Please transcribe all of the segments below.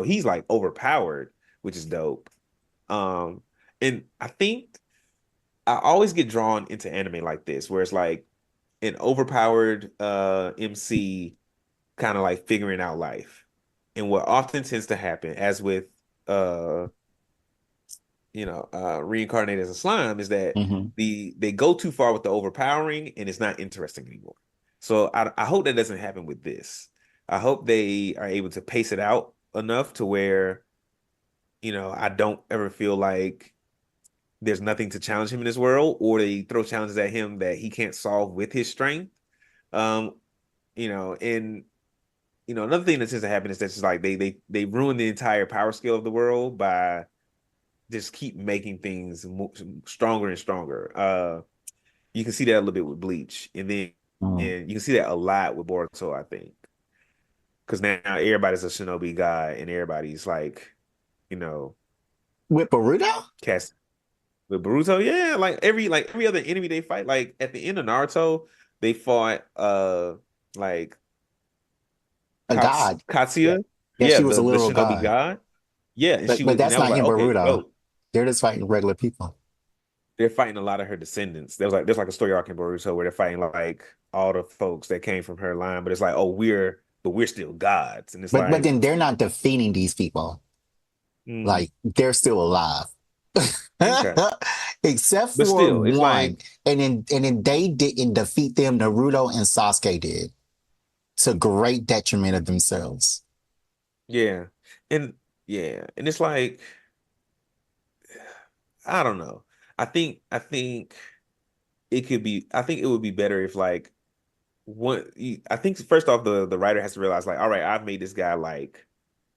he's like overpowered, which is dope. Um, and I think I always get drawn into anime like this, where it's like an overpowered MC kind of like figuring out life. And what often tends to happen, as with uh reincarnated as a slime, is that Hmm. they go too far with the overpowering and it's not interesting anymore. So I hope that doesn't happen with this. I hope they are able to pace it out enough to where, I don't ever feel like there's nothing to challenge him in this world, or they throw challenges at him that he can't solve with his strength. Um, and another thing that tends to happen is that just like they ruin the entire power scale of the world by just keep making things stronger and stronger. You can see that a little bit with Bleach, and you can see that a lot with Boruto, I think, because now everybody's a shinobi guy, and everybody's like, you know, With Boruto? cast with Boruto. Yeah, like every other enemy they fight, like at the end of Naruto, they fought like A god. Katsuya, Yeah, yeah, she was a the literal shinobi god. god. Yeah, and But and that's I was not like, in okay, Boruto. dope. They're just fighting regular people. They're fighting a lot of her descendants. There's like a story arc in Boruto where they're fighting like all the folks that came from her line, but it's like, oh, we're still gods, and it's But like, then they're not defeating these people. mm, Like they're still alive. okay, Except but for still, it's like, one. And then they didn't defeat them. Naruto and Sasuke did. To great detriment of themselves. yeah, and yeah, and it's like, I don't know. I think it could be. I think it would be better if like I think first off, the writer has to realize like, all right, I've made this guy like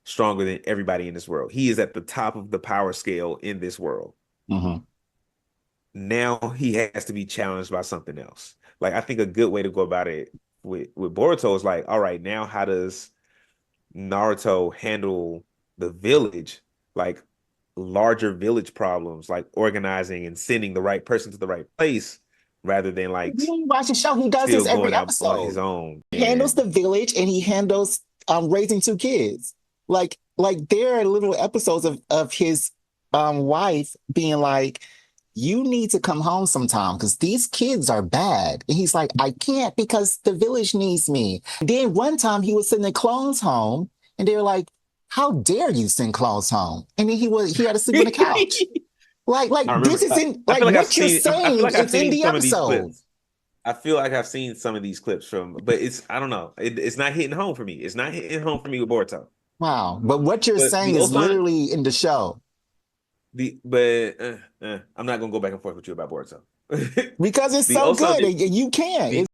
stronger than everybody in this world. He is at the top of the power scale in this world. Hmm. Now he has to be challenged by something else. Like I think a good way to go about it with Boruto is like, all right, now how does Naruto handle the village, like larger village problems, like organizing and sending the right person to the right place, rather than If like you don't watch the show, he does still this every going out on his episode. own. He handles And the village and he handles raising two kids. Like there are little episodes of his wife being like, you need to come home sometime because these kids are bad. And he's like, I can't because the village needs me. Then one time he was sending clones home and they were like, how dare you send clones home? And then he had to sleep on the couch. Like I this remember. isn't I like feel like I've what you're seen. I feel saying, like I've it's in seen the some of these episode. clips. I feel like I've seen some of these clips but it's I don't know. It's not hitting home for me. It's not hitting home for me with Boruto. Wow. But what you're But saying the is Osan, literally in the show the but I'm not gonna go back and forth with you about Boruto. because it's The so Osan good did and you can't. the